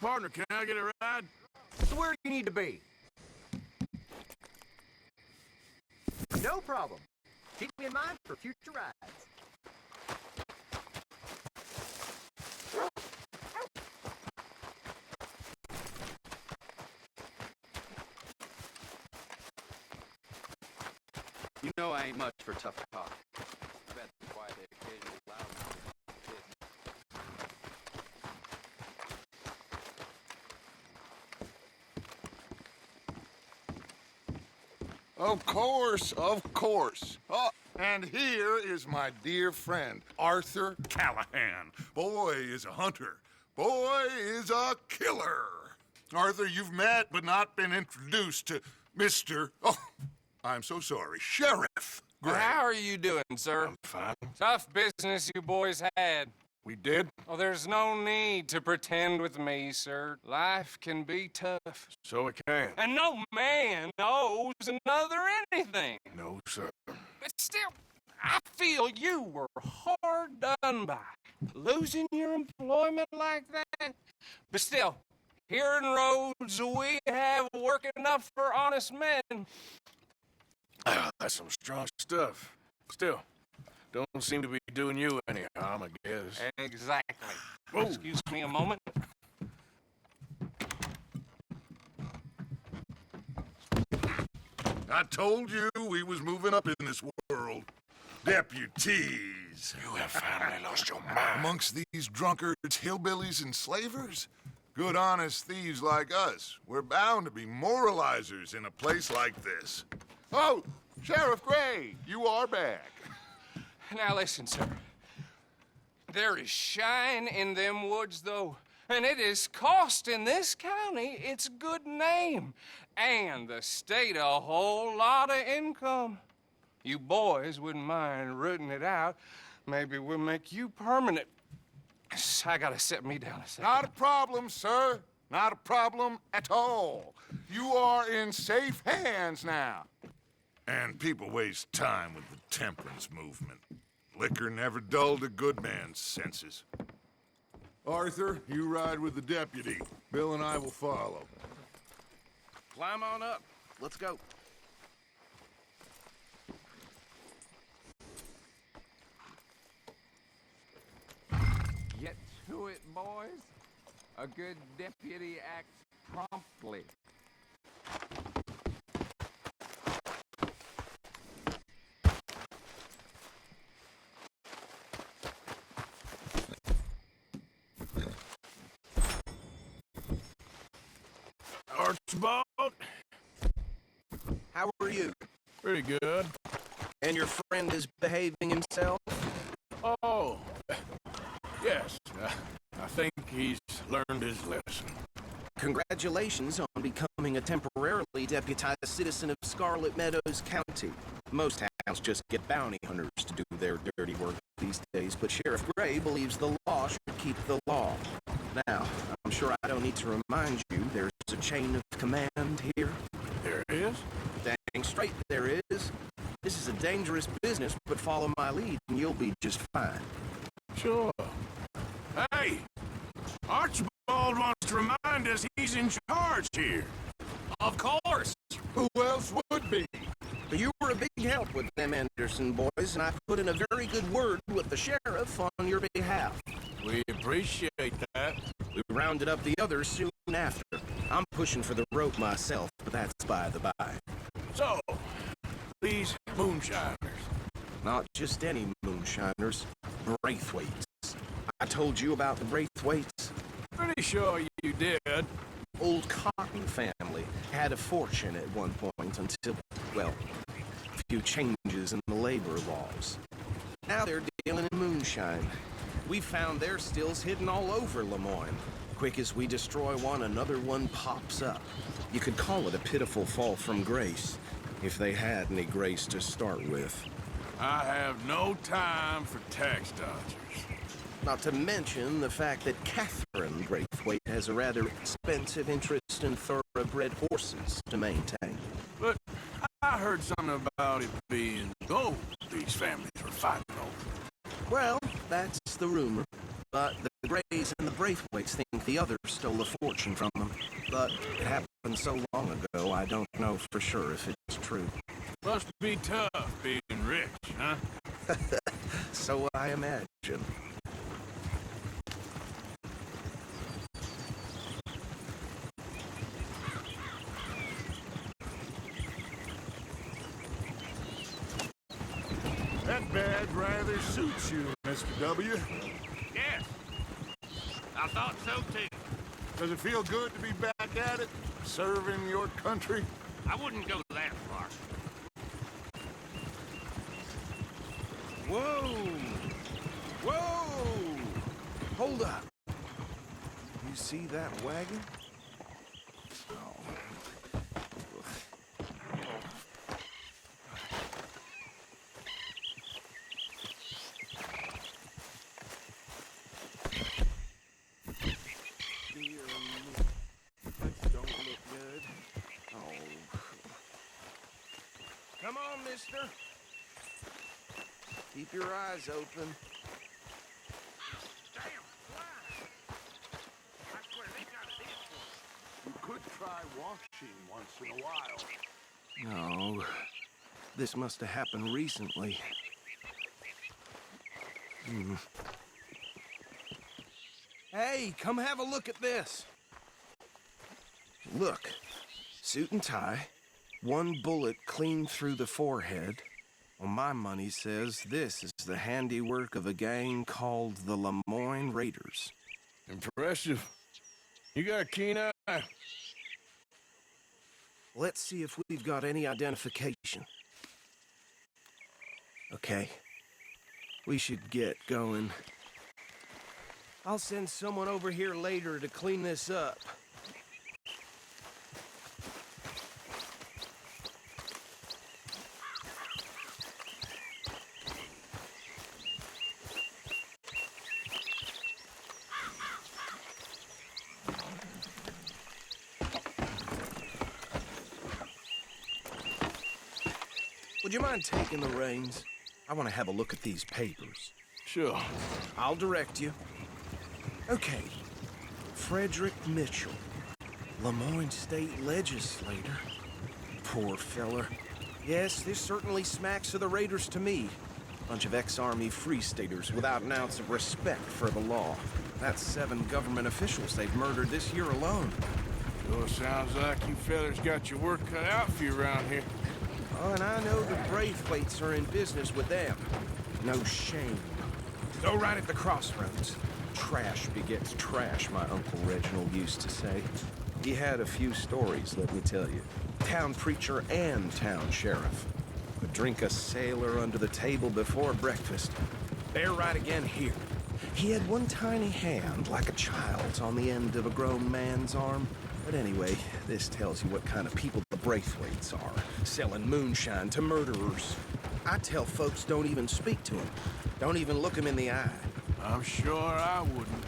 partner, can I get a ride? So where do you need to be? No problem. Keep me in mind for future rides. You know I ain't much for tough talk. That's why they occasionally allow me. Of course, of course. Oh, and here is my dear friend, Arthur Callahan. Boy is a hunter. Boy is a killer. Arthur, you've met but not been introduced to Mr. Oh, I'm so sorry, Sheriff Gray. How are you doing, sir? I'm fine. Tough business you boys had. We did? Oh, there's no need to pretend with me, sir. Life can be tough. So it can. And no man owes another anything. No, sir. But still, I feel you were hard done by. Losing your employment like that. But still, here in Rhodes, we have work enough for honest men. That's some strong stuff. Still, don't seem to be doing you any harm, I guess. Exactly. Whoa. Excuse me a moment. I told you we was moving up in this world. Deputies. You have finally lost your mind. Amongst these drunkards, hillbillies, and slavers? Good, honest thieves like us. We're bound to be moralizers in a place like this. Oh, Sheriff Gray, you are back. Now listen, sir. There is shine in them woods, though, and it is costing this county its good name, and the state a whole lot of income. You boys wouldn't mind rooting it out. Maybe we'll make you permanent. I gotta sit me down a second. Not a problem, sir. Not a problem at all. You are in safe hands now. And people waste time with the temperance movement. Liquor never dulled a good man's senses. Arthur, you ride with the deputy. Bill and I will follow. Climb on up. Let's go. Get to it, boys. A good deputy acts promptly. Archibald? How are you? Pretty good. And your friend is behaving himself? Oh, yes. I think he's learned his lesson. Congratulations on becoming a temporarily deputized citizen of Scarlett Meadows County. Most towns just get bounty hunters to do their dirty work these days, but Sheriff Gray believes the law should keep the law. Now, I'm sure I don't need to remind you there's a chain of command here. There is? Dang straight there is. This is a dangerous business, but follow my lead and you'll be just fine. Sure. Hey! Archibald wants to remind us he's in charge here. Of course. Who else would be? You were a big help with them Anderson boys, and I put in a very good word with the sheriff on your behalf. We appreciate that. We rounded up the others soon after. I'm pushing for the rope myself, but that's by the by. So, these moonshiners. Not just any moonshiners, Braithwaites. I told you about the Braithwaites. Pretty sure you did. Old Cotton family had a fortune at one point until, well, a few changes in the labor laws. Now they're dealing in moonshine. We found their stills hidden all over Lemoyne. Quick as we destroy one, another one pops up. You could call it a pitiful fall from grace, if they had any grace to start with. I have no time for tax dodgers. Not to mention the fact that Catherine Braithwaite has a rather expensive interest in thoroughbred horses to maintain. But I heard something about it being gold these families were fighting over. Well, that's the rumor. But the Grays and the Braithwaites think the others stole a fortune from them. But it happened so long ago, I don't know for sure if it's true. Must be tough being rich, huh? So I imagine. That badge rather suits you, Mr. W. Yes. I thought so, too. Does it feel good to be back at it, serving your country? I wouldn't go that far. Whoa! Whoa! Hold up. You see that wagon? Oh. Don't look good. Oh. Come on, mister. Keep your eyes open. Damn, why? I swear they got it in for us. You could try washing once in a while. No. This must have happened recently. Hey, come have a look at this. Look. Suit and tie. One bullet clean through the forehead. Well, my money says this is the handiwork of a gang called the Lemoyne Raiders. Impressive. You got a keen eye. Let's see if we've got any identification. Okay. We should get going. I'll send someone over here later to clean this up. Would you mind taking the reins? I want to have a look at these papers. Sure. I'll direct you. Okay. Fredrick Mitchell, Lemoyne State Legislator. Poor feller. Yes, this certainly smacks of the Raiders to me. Bunch of ex-Army Free Staters without an ounce of respect for the law. That's 7 government officials they've murdered this year alone. Sure sounds like you fellas got your work cut out for you around here. Oh, and I know the Braithwaites are in business with them. No shame. Go right at the crossroads. Trash begets trash, my Uncle Reginald used to say. He had a few stories, let me tell you. Town preacher and town sheriff. Could drink a sailor under the table before breakfast. They're right again here. He had one tiny hand, like a child's, on the end of a grown man's arm. But anyway, this tells you what kind of people the Braithwaites are, selling moonshine to murderers. I tell folks don't even speak to them. Don't even look them in the eye. I'm sure I wouldn't.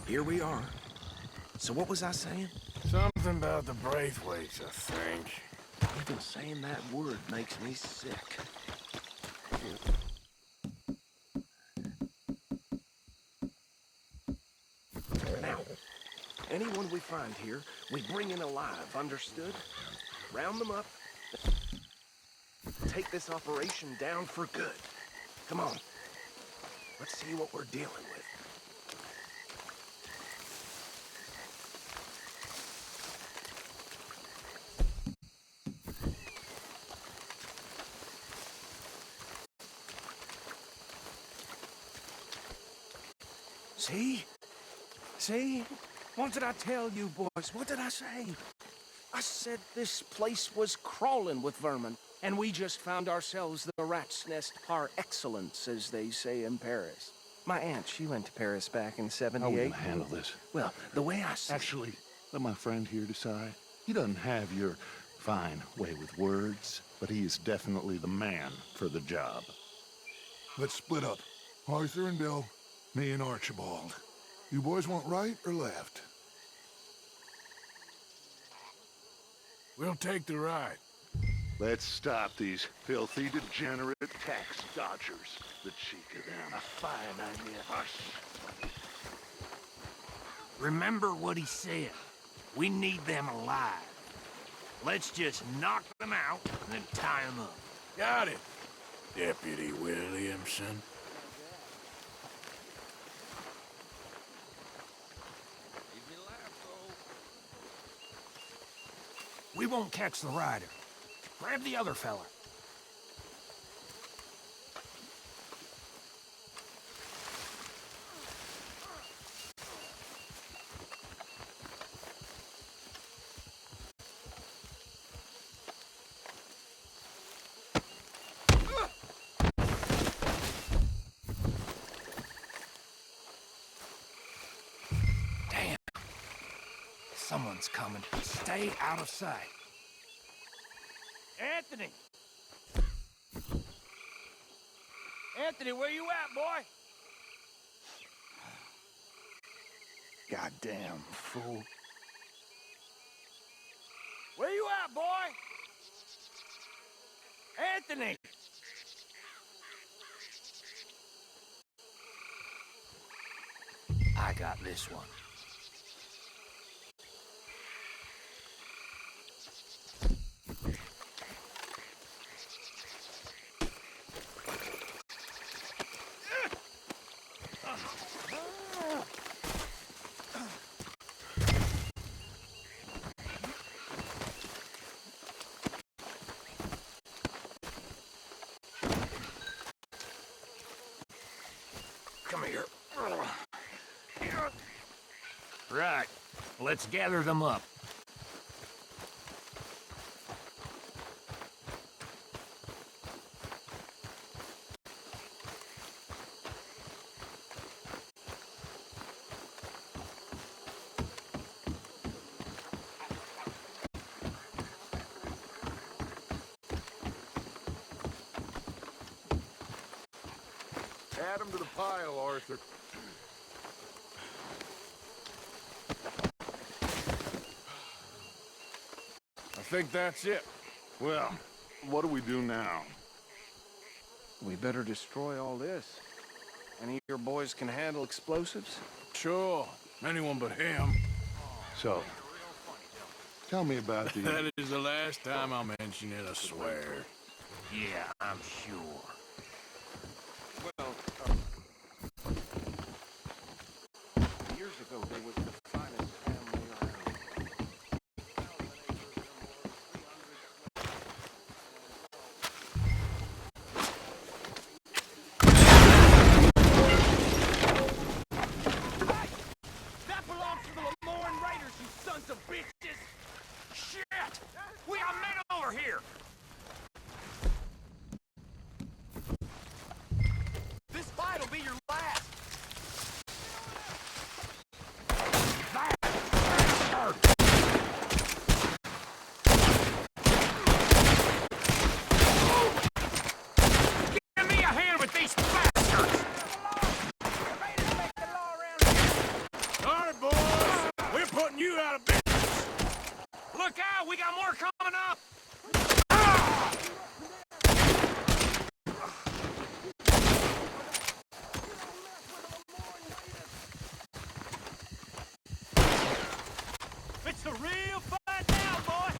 Here we are. So what was I saying? Something about the Braithwaites, I think. Even saying that word makes me sick. Now, anyone we find here, we bring in alive, understood? Round them up. Take this operation down for good. Come on. Let's see what we're dealing with. See? See? What did I tell you, boys? What did I say? I said this place was crawling with vermin, and we just found ourselves the rat's nest par excellence, as they say in Paris. My aunt, she went to Paris back in How are we '78. gonna handle this? Well, the way I see Actually, let my friend here decide. He doesn't have your fine way with words, but he is definitely the man for the job. Let's split up. Arthur and Bill, me and Archibald. You boys want right or left? We'll take the ride. Let's stop these filthy, degenerate tax dodgers. The cheek of them. A fine idea. Hush. Remember what he said. We need them alive. Let's just knock them out and then tie them up. Got it, Deputy Williamson. We won't catch the rider. Grab the other fella. Damn. Someone's coming. Stay out of sight. Anthony! Anthony, where you at, boy? Goddamn fool. Where you at, boy? Anthony! I got this one. Come here. Right. Let's gather them up. Add them to the pile, Arthur. I think that's it. Well, what do we do now? We better destroy all this. Any of your boys can handle explosives? Sure, anyone but him. So, tell me about the... That is the last time I'll mention it, I swear. Yeah, I'm sure. Well, years ago, there was the finest family around. That belongs to the Lemoyne Raiders, you sons of bitches! Shit! We got men over here! This fight'll be your last! Give me a hand with these bastards! All right, boys, we're putting you out of business. Look out! We got more coming up! It's the real fight now, boy!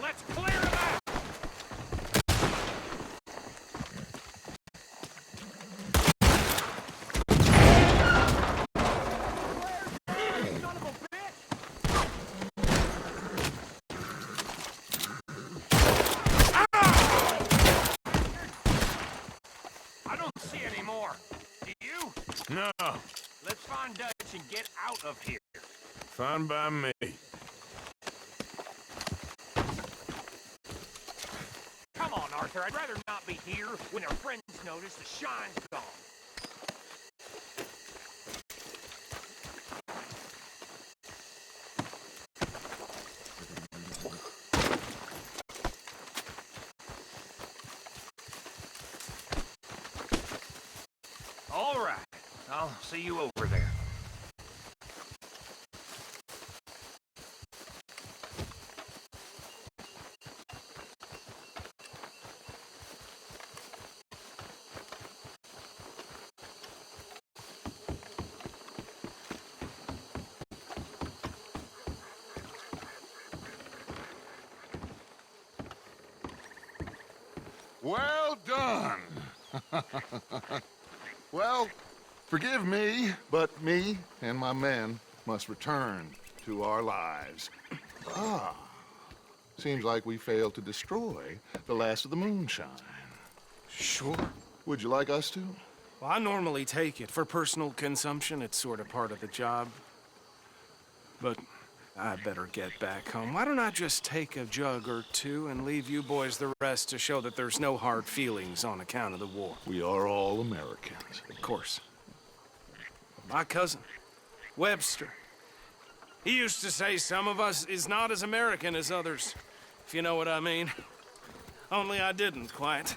Let's clear him out! Son of a bitch! I don't see any more. Do you? No, Let's find Dutch and get out of here. fine by me. Come on, Arthur. I'd rather not be here when our friends notice the shine's gone. See you over there. Well done. Well, forgive me, but me and my men must return to our lives. Ah, seems like we failed to destroy the last of the moonshine. Sure. Would you like us to? Well, I normally take it. For personal consumption, it's sort of part of the job. But I better get back home. Why don't I just take a jug or two and leave you boys the rest to show that there's no hard feelings on account of the war? We are all Americans. Of course. My cousin, Webster, he used to say some of us is not as American as others, if you know what I mean. Only I didn't quite.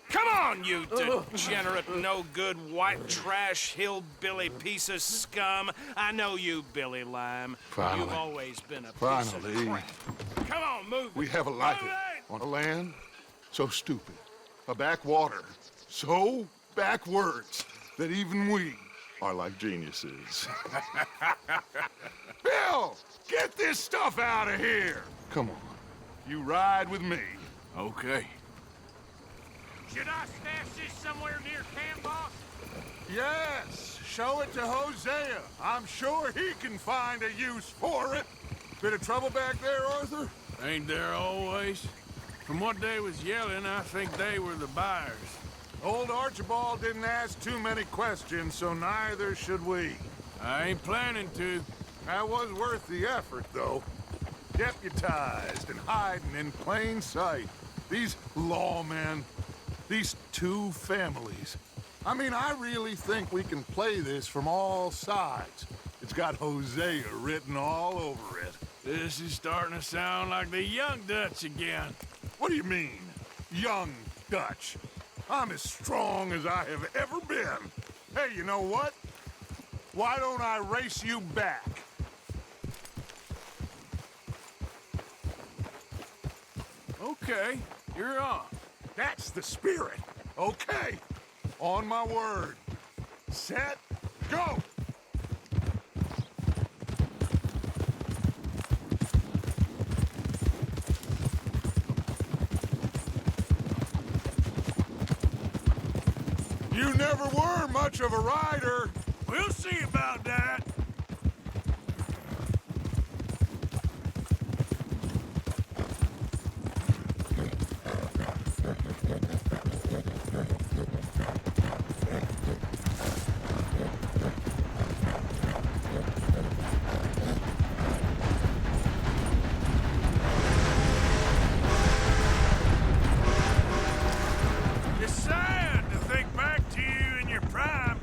Come on, you degenerate, no-good, white trash, hillbilly piece of scum. I know you, Billy Lime. Finally. You've always been a piece of crap. Come on, move it. We have a life Move it! on a land so stupid, a backwater so backwards that even we are like geniuses. Bill, get this stuff out of here. Come on, You ride with me. okay. Should I stash this somewhere near camp, boss? Yes, show it to Hosea. I'm sure he can find a use for it. Bit of trouble back there, Arthur? Ain't there always? From what they was yelling, I think they were the buyers. Old Archibald didn't ask too many questions, so neither should we. I ain't planning to. That was worth the effort, though. Deputized and hiding in plain sight. These lawmen, these two families. I mean, I really think we can play this from all sides. It's got Hosea written all over it. This is starting to sound like the young Dutch again. What do you mean, young Dutch? I'm as strong as I have ever been. Hey, you know what? Why don't I race you back? Okay, you're on. That's the spirit. Okay. On my word. Set, go! You never were much of a rider. We'll see about that. It's sad to think back to you in your prime.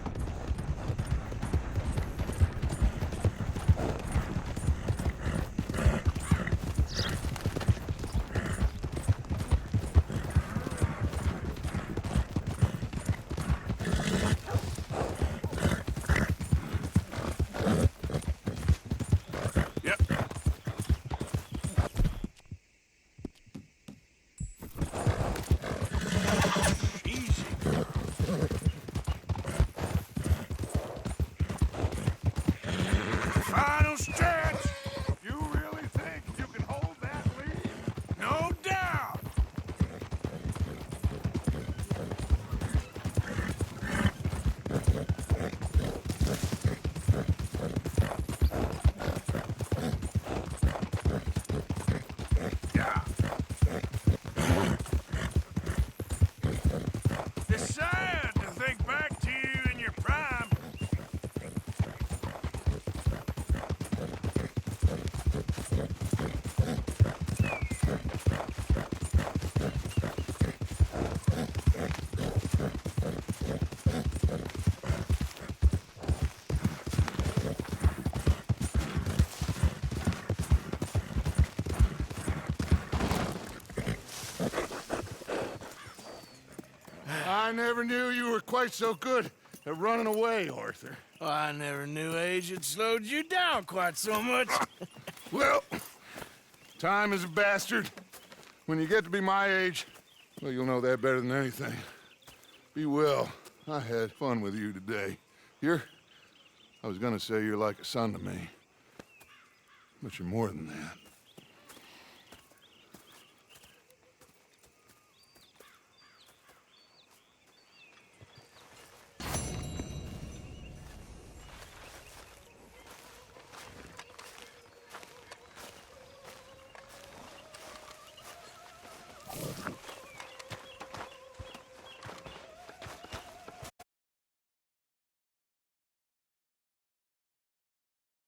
Yep. Easy. Final stretch. You really think you can hold that lead? No doubt. Yeah. It's sad to think back to you in your prime. I never knew you were quite so good They're running away, Arthur. Oh, I never knew age had slowed you down quite so much. Well, time is a bastard. When you get to be my age, well, you'll know that better than anything. Be well. I had fun with you today. I was gonna say you're like a son to me. But you're more than that.